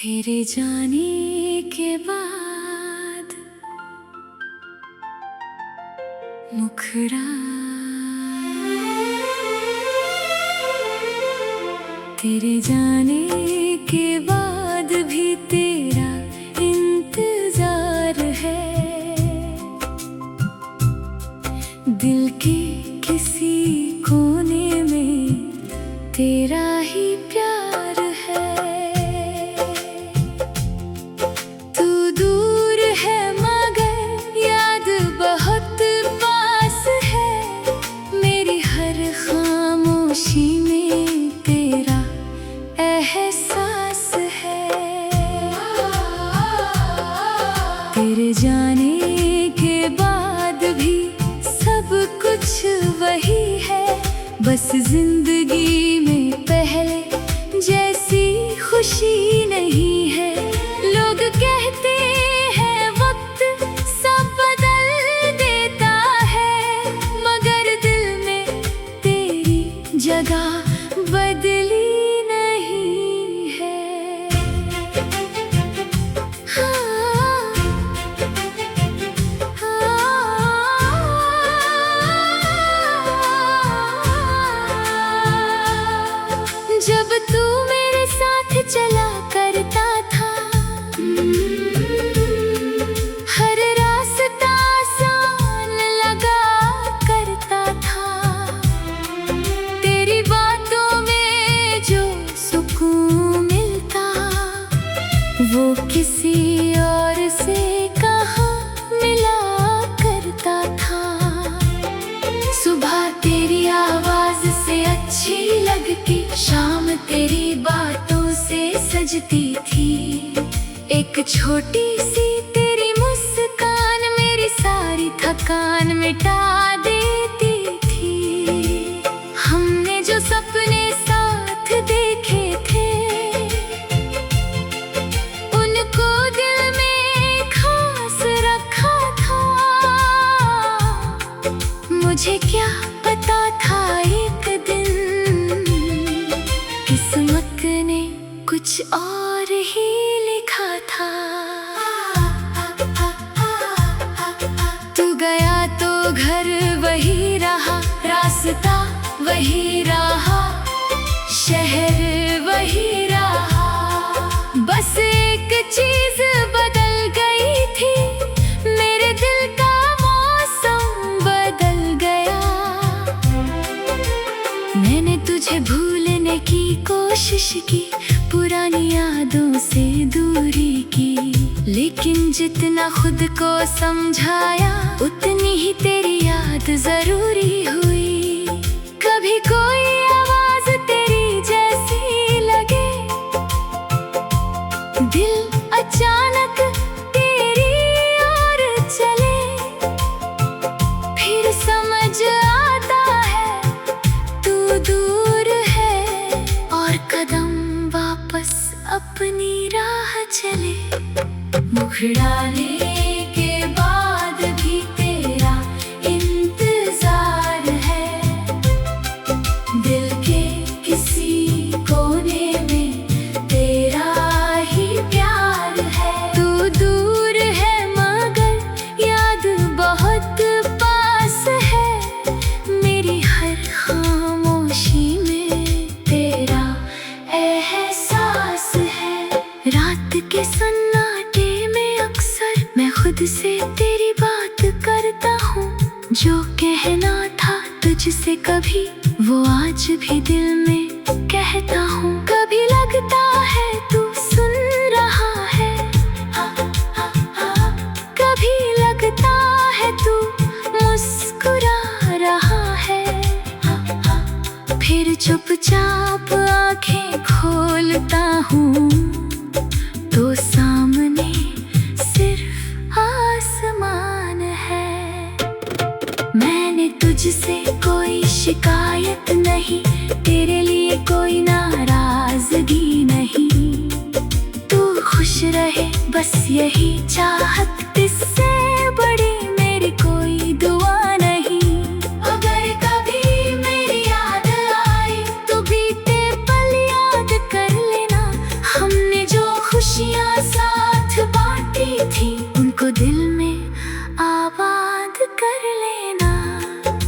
तेरे जाने के बाद मुखड़ा तेरे जाने के बाद भी तेरा इंतजार है। दिल के किसी कोने में तेरा ही प्यार है। तू दूर है मगर याद बहुत पास है। मेरी हर खामोशी में तेरा एहसास है। तेरे जाने के बाद भी सब कुछ वही है। बस जिंदगी में पहले जैसी खुशी नहीं है। लोग कहते हैं वक्त सब बदल देता है, मगर दिल में तेरी जगह बदली नहीं है। जब तू मेरे साथ चला करता था, हर रास्ता आसान लगा करता था। तेरी बातों में जो सुकून मिलता वो किसी और से कहाँ मिला करता था। सुबह तेरी आवाज से अच्छी लगती, शाम तेरी बातों से सजती थी। एक छोटी सी तेरी मुस्कान मेरी सारी थकान मिटा देती थी। हमने जो सपने साथ देखे थे उनको दिल में खास रखा था। मुझे क्या पता था एक दिन किस्मत ने कुछ और ही लिखा था। तू गया तो घर वही रहा, रास्ता वही रहा, शहर वही रहा। बस एक चीज बदल गई थी, मेरे दिल का मौसम बदल गया। मैंने तुझे भूलने की कोशिश की, पुरानी यादों से दूरी की, लेकिन जितना खुद को समझाया उतनी ही तेरी याद जरूरी हुई। कभी कोई आवाज तेरी जैसी लगे, दिल अचानक तेरी ओर चले, फिर समझ आता है तू दूर है और कदम वापस अपनी राह चले। मुखड़ाने के बाद भी तेरा इंतजार है। दिल के किसी कोने में तेरा ही प्यार है। तू दूर है मगर याद बहुत पास है। मेरी हर खामोशी में तेरा एहसास है। रात के सन्नाटे में अक्सर मैं खुद से तेरी बात करता हूँ। जो कहना था तुझसे कभी वो आज भी दिल में कहता हूँ। कभी लगता है तू सुन रहा है, कभी लगता है तू मुस्कुरा रहा है। फिर चुपचाप आंखें खोलता हूँ तो सामने सिर्फ आसमान है। मैंने तुझसे कोई शिकायत नहीं, तेरे लिए कोई नाराजगी नहीं। तू खुश रहे बस यही चाहत, इससे बड़ी मेरी कोई दुआ नहीं। अगर कभी मेरी याद आई तो बीते पल याद कर लेना। हमने जो खुशियाँ साथ बांटी थी, उनको दिल में आबाद कर लेना।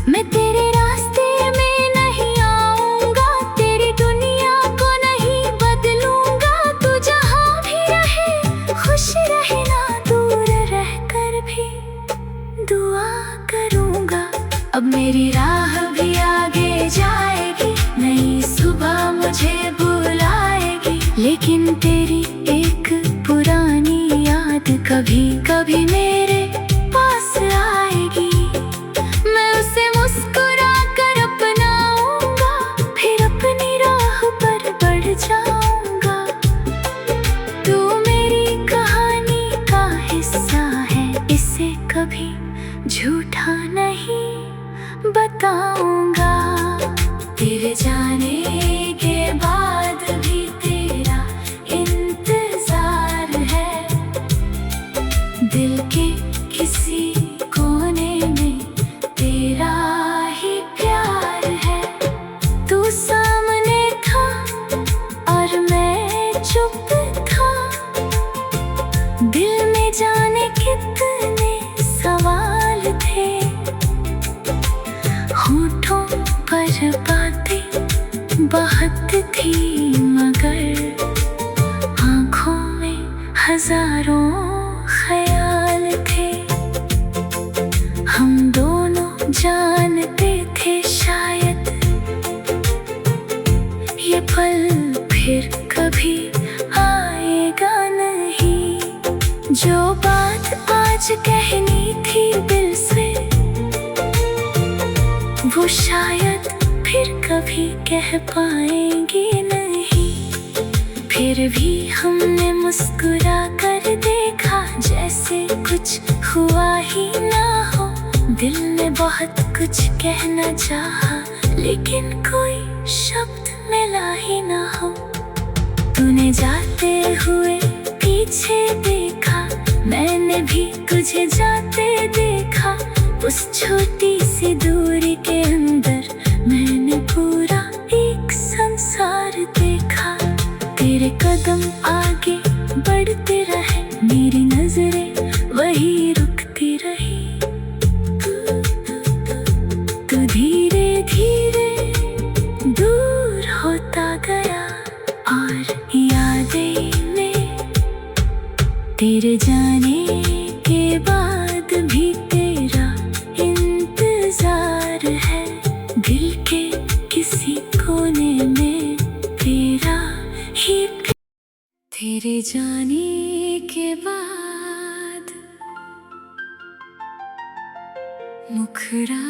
मैं तेरे रास्ते में नहीं आऊंगा, तेरी दुनिया को नहीं बदलूंगा। तू जहाँ भी रहे खुश रहना, दूर रहकर भी दुआ करूंगा। अब मेरी राह भी आगे जाएगी, नई सुबह मुझे बुलाएगी, लेकिन तेरी एक पुरानी याद कभी कभी मेरे पास आएगी। मैं उसे मुस्कुरा कर अपनाऊंगा, फिर अपनी राह पर बढ़ जाऊंगा। तू मेरी कहानी का हिस्सा है, इसे कभी झूठा नहीं बताऊंगा। तेरे जाने के बाद भी तेरा इंतजार है, दिल के किसी कोने में तेरा ही प्यार है। तू सामने था और मैं चुप था, दिल में जाने कितने सवाल थे। होठों पर बातें बहुत थी, मगर आँखों में हजारों ख्याल थे। हम दोनों जानते थे शायद ये पल फिर कभी आएगा नहीं। जो बात आज कहनी थी दिल से, वो शायद फिर कभी कह पाएंगे नहीं। फिर भी हमने मुस्कुरा कर देखा, जैसे कुछ हुआ ही ना हो। दिल ने बहुत कुछ कहना चाहा, लेकिन कोई शब्द मिला ही ना हो। तूने जाते हुए पीछे देखा, मैंने भी तुझे जाते देखा। उस छोटी सी दूरी के अंदर मैंने पूरा एक संसार देखा। तेरे कदम आगे बढ़ते रहे, मेरी नजरें वही रुकती रही। तू धीरे धीरे दूर होता गया, और यादें में तेरे जाने के बाद भी तेरा इंतजार है। दिल के किसी कोने में तेरा ही। तेरे जाने के बाद मुखड़ा,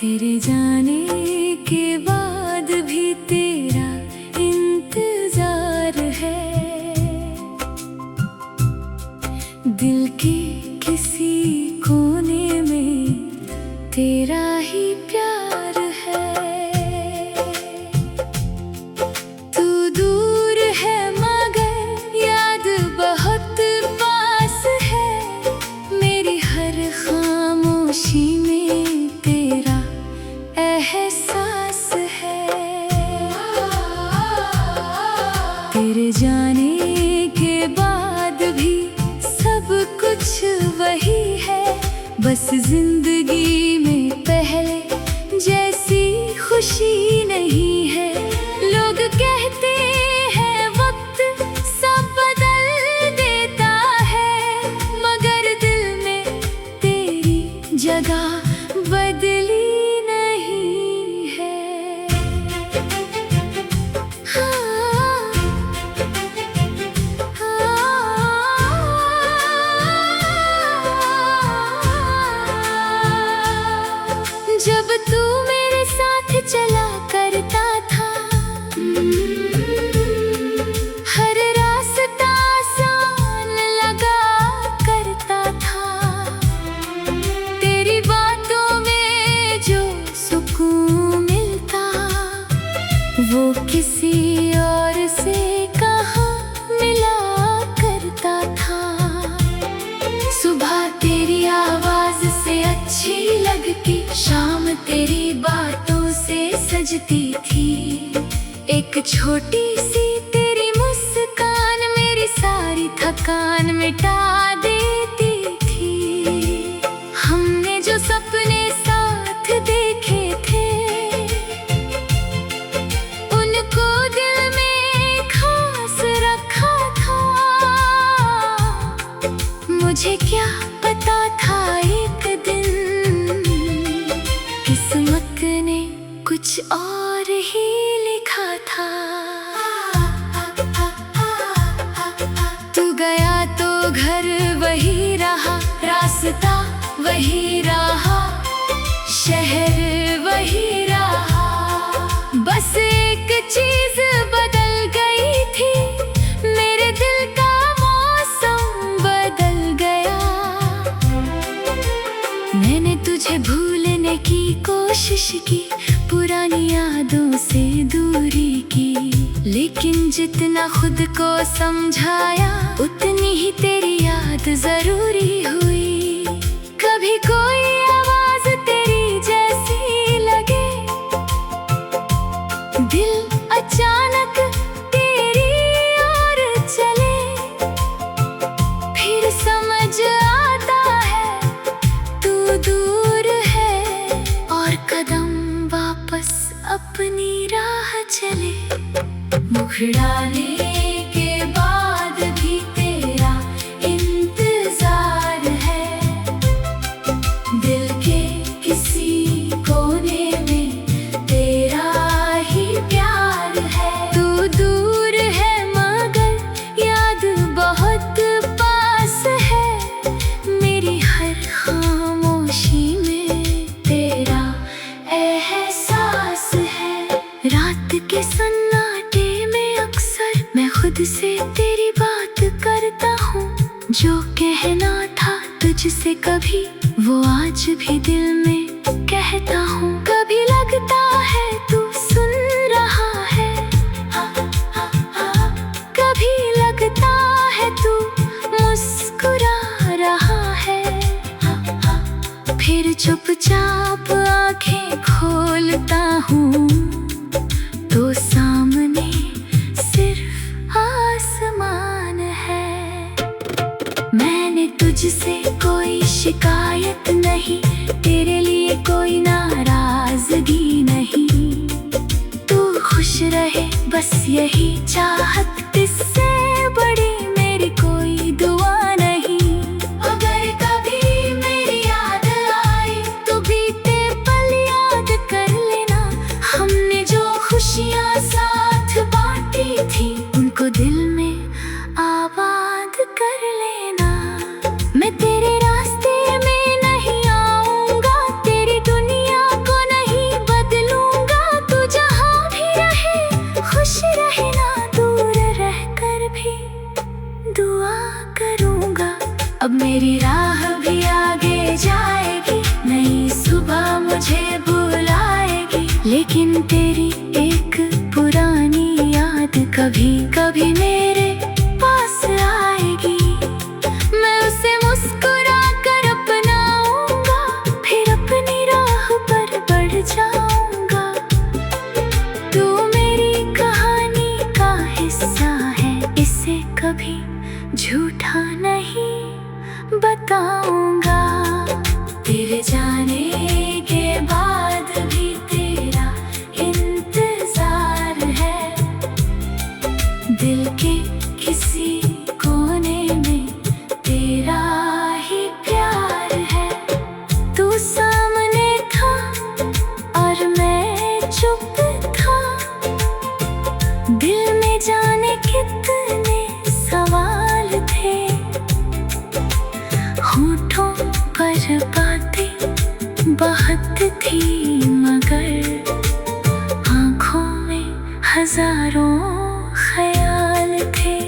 तेरे जाने के बाद भी तेरा इंतजार है। दिल के किसी कोने में तेरा ही प्यार है। तू दूर है मगर याद बहुत पास है, मेरी हर खामोशी में तेरा एहसास है। तेरे जाने के बाद भी सब कुछ वही है, बस जिंदगी में पहले जैसी खुशी नहीं है। लोग कहते हैं वक्त सब बदल देता है, मगर दिल में तेरी जगह बदली नहीं है। जब तू मेरे साथ चला करता था, हर रास्ता आसान लगा करता था। तेरी बातों में जो सुकून मिलता, वो किसी और से कहाँ मिला करता था। सुबह तेरी आवाज से अच्छी लगती, शाम तेरी बातों से सजती थी। एक छोटी सी तेरी मुस्कान मेरी सारी थकान मिटा देती थी। हमने जो सपने साथ देखे थे उनको दिल में खास रखा था। मुझे क्या पता था एक दिन किस्मत ने कुछ और ही लिखा था। तू गया तो घर वही रहा, रास्ता वही रहा, शहर वही रहा। बस एक चीज बदल गई थी, मेरे दिल का मौसम बदल गया। मैंने तुझे भूलने की कोशिश की, पुरानी यादों से दूरी की, लेकिन जितना खुद को समझाया उतनी ही तेरी याद जरूरी हुई। कभी कोई आवाज तेरी जैसी लगे, दिल अचानक तेरी ओर चले, फिर समझ आता है तू दूर है और कदम वापस अपनी राह चले। मुखड़ाने के बाद भी तेरा इंतजार है, दिल के किसी कोने में तेरा ही प्यार है। तू दूर है मगर याद बहुत पास है, मेरी हर खामोशी में तेरा एहसास है। रात के सन्नाटे में अक्सर मैं खुद से तेरी बात करता हूँ, जो कहना था तुझसे कभी वो आज भी दिल में कहता हूँ। कभी लगता है तू सुन रहा है, कभी लगता है तू मुस्कुरा रहा है, फिर चुपचाप आंखें खोलता हूँ तो सामने सिर्फ आसमान है। मैंने तुझसे कोई शिकायत नहीं, तेरे लिए कोई नाराजगी नहीं। तू खुश रहे बस यही चाहत, इससे बड़ी मेरी कोई दुआ नहीं। अगर कभी मेरी याद आए तो बीते पल याद कर लेना, हमने जो खुशियाँ साथ बांटी थी उनको दिल में आबाद कर लेना। मैं तेरे रास्ते में नहीं आऊंगा, तेरी दुनिया को नहीं बदलूंगा। तू जहाँ भी रहे खुश रहना, दूर रहकर भी दुआ करूंगा। अब मेरी राह भी आगे जाएगी, नई सुबह मुझे बुलाएगी, लेकिन तेरी एक पुरानी याद कभी कभी मेरे पास आएगी। मैं उसे मुस्कुरा कर अपनाऊंगा, फिर अपनी राह पर बढ़ जाऊंगा। तू मेरी कहानी का हिस्सा है, इसे कभी झूठा नहीं बताऊंगा। तेरे जाने के बाद भी तेरा इंतजार है, दिल के किसी कोने में तेरा ही प्यार है। तू सामने था और मैं चुप था, दिल में जाने कितने सवाल थे। होठों पर बातें बहुत थी मगर आँखों में हजारों ख्याल थे।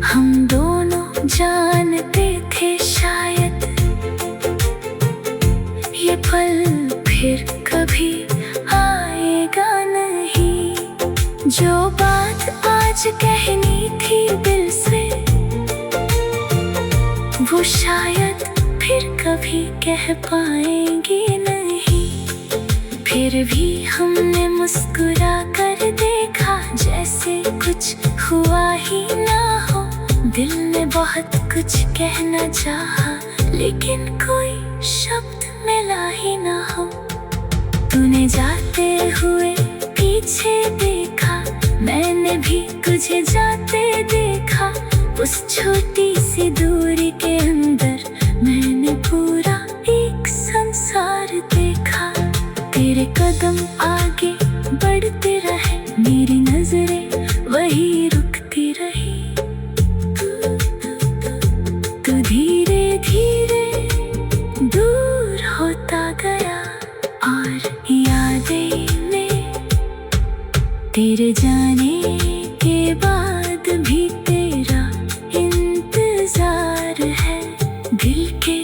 हम दोनों जानते थे शायद ये पल फिर कभी आएगा नहीं। जो बात आज कहनी थी दिल से वो शायद फिर कभी कह पाएंगे नहीं। फिर भी हमने मुस्कुरा कर कुछ कहना चाहा, लेकिन कोई शब्द मिला ही ना हो। तूने जाते हुए पीछे देखा, मैंने भी तुझे जाते देखा। उस छोटी सी दूरी के अंदर मैंने पूरा एक संसार देखा। तेरे कदम आगे बढ़ते रहे, मेरी नजरें वही रुकती रही। तू धीरे धीरे दूर होता गया, और यादें में तेरे जाने के बाद भी तेरा इंतजार है। दिल के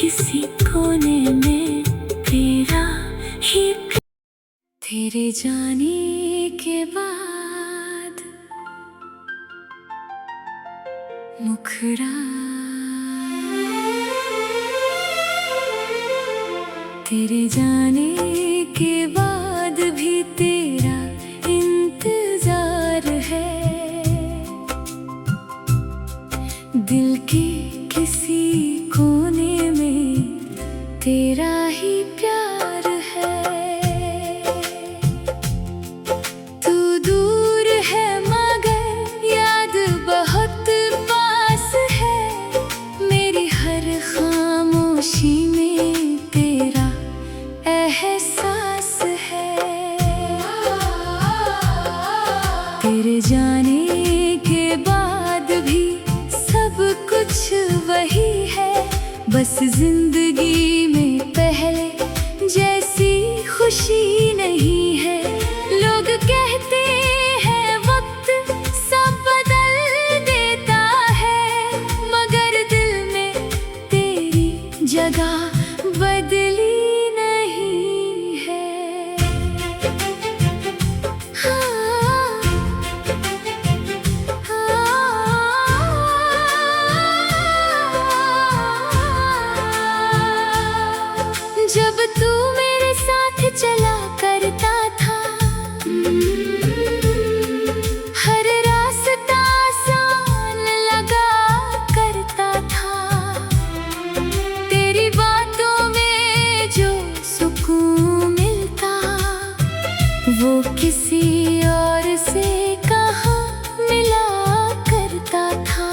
किसी कोने में तेरा ही। तेरे जाने के बाद मुखड़ा, तेरे जाने के बाद भी तेरा इंतजार है। दिल के किसी कोने में तेरा ही प्यार है। तू दूर है मगर याद बहुत पास है। मेरी हर खामोशी में तेरा एहसास है। तेरे जाने के बाद भी सब कुछ वही है। बस जिंदगी में पहले जैसी खुशी नहीं है। लोग कहते हैं वक्त सब बदल देता है, मगर दिल में तेरी जगह बदली नहीं है। जब तू मेरे साथ चला करता था, हर रास्ता आसान लगा करता था। तेरी बातों में जो सुकून मिलता, वो किसी और से कहाँ मिला करता था।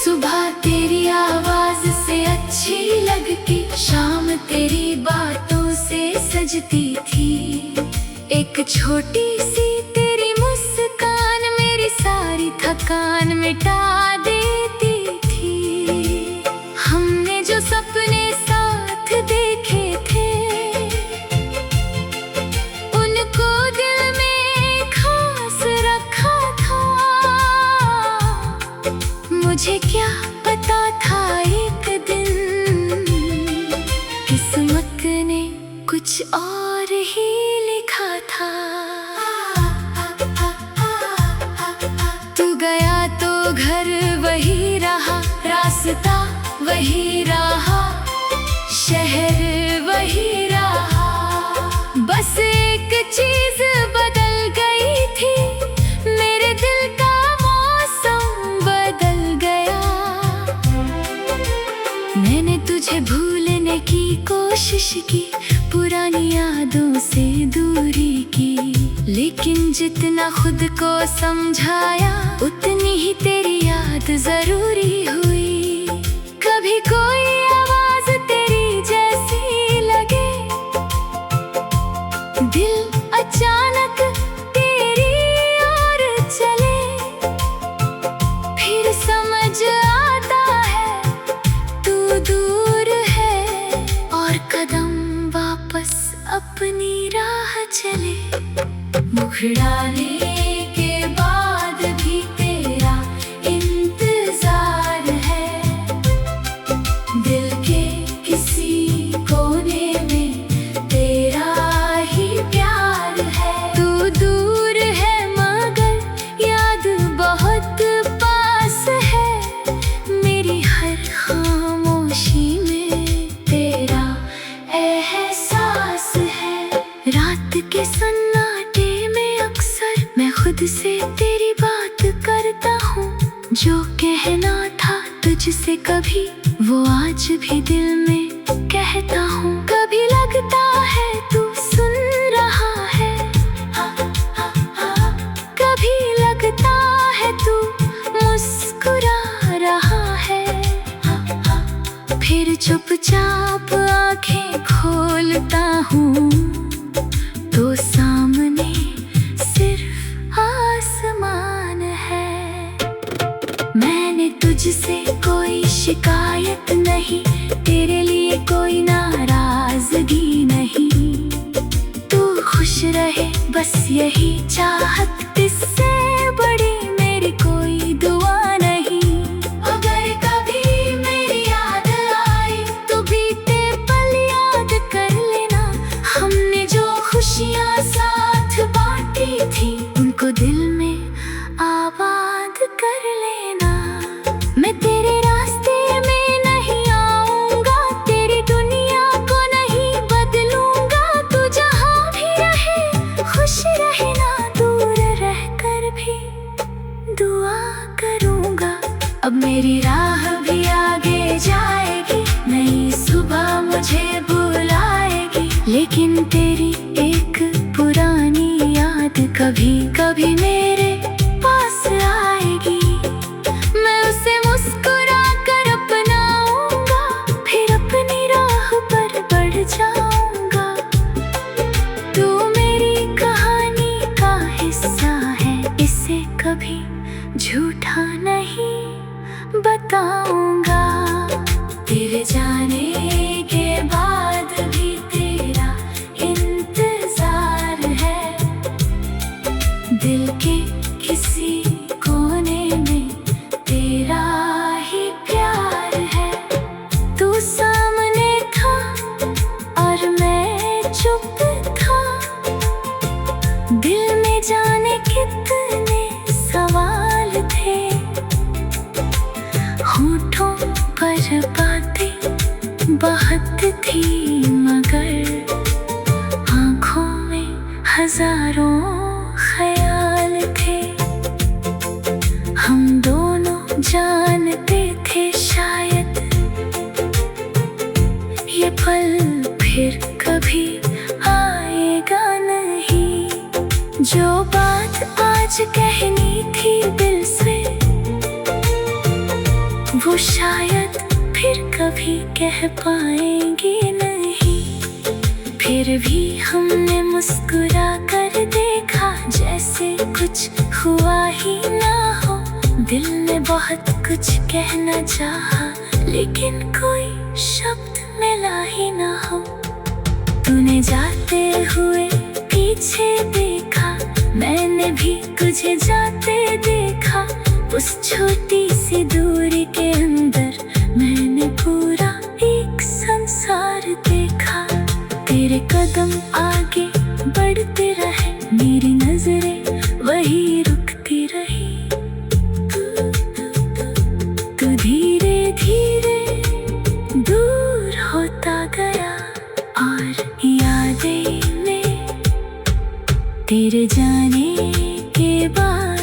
सुबह तेरी आवाज से अच्छी लगती, शाम तेरी बातों से सजती थी। एक छोटी सी तेरी मुस्कान मेरी सारी थकान मिटा देती थी। हमने जो सपने साथ देखे थे, उनको दिल में खास रखा था। मुझे क्या पता था एक दिन किस्मत ने कुछ और ही लिखा था। तू गया तो घर वही रहा, रास्ता वही रहा, शहर वही रहा। बस एक चीज बदल गई थी, मेरे दिल का मौसम बदल गया। मैंने तुझे भूलने की कोशिश की, पुरानी यादों से दूरी की। लेकिन जितना खुद को समझाया, उतनी ही तेरी याद जरूरी हुई। कभी कोई आवाज तेरी जैसी लगे, दिल अचानक तेरी ओर चले। फिर समझ आता है तू दूर है, और कदम वापस अपनी राह चले। मुखड़ाने के बाद भी तेरा इंतजार है। दिल के किसी कोने में तेरा ही प्यार है। तू दूर है मगर याद बहुत पास है। मेरी हर खामोशी में तेरा एहसास है। रात के सन्नाटे में अक्सर मैं खुद से तेरी बात करता हूँ। जो कहना था तुझसे कभी, वो आज भी दिल में कहता हूँ। कभी लगता है तू सुन रहा है, कभी लगता है तू मुस्कुरा रहा है। फिर चुपचाप आंखें खोलता हूँ तो सामने सिर्फ आसमान है। मैंने तुझसे कोई शिकायत नहीं, तेरे लिए कोई नाराजगी नहीं। तू खुश रहे बस यही चाहत, इससे बड़ी मेरी कोई दुआ नहीं। अगर कभी मेरी याद आए तो बीते पल याद कर लेना। हमने जो खुशियाँ साथ बांटी थी उनको दिल में आबाद कर लेना। मैं तेरे रास्ते में नहीं आऊंगा, तेरी दुनिया को नहीं बदलूंगा। तू जहाँ भी रहे खुश रहना, दूर रहकर भी दुआ करूंगा। अब मेरी राह भी आगे जाएगी, नई सुबह मुझे बुलाएगी। लेकिन तेरी एक पुरानी याद कभी कभी मेरे पास आएगी। मैं उसे मुस्कुरा कर अपनाऊंगा, फिर अपनी राह पर बढ़ जाऊंगा। तू मेरी कहानी का हिस्सा है, इसे कभी झूठा नहीं बताऊंगा। तेरे जाने के बाद भी तेरा इंतजार है, दिल के किसी कोने में तेरा ही प्यार है। तू सामने था और मैं चुप था, दिल में जाने कितने सवाल थे। होठों पर बातें बहुत थी मगर आँखों में हजारों ख्याल थे। हम दोनों जानते थे शायद ये पल फिर कभी आएगा नहीं। जो बात आज कहनी थी दिल से, वो शायद फिर कभी कह पाएंगे नहीं। फिर भी हमने मुस्कुरा कर देखा, जैसे कुछ हुआ ही ना हो। दिल ने बहुत कुछ कहना चाहा, लेकिन कोई शब्द मिला ही ना हो। तूने जाते हुए पीछे देखा, मैंने भी तुझे जाते देखा। उस छोटी सी दूरी के अंदर मैंने पूरा एक संसार देखा। तेरे कदम आगे बढ़ते रहे, मेरी नजरें वही रुकती रही। तू धीरे धीरे दूर होता गया और यादें में तेरे जाने के बाद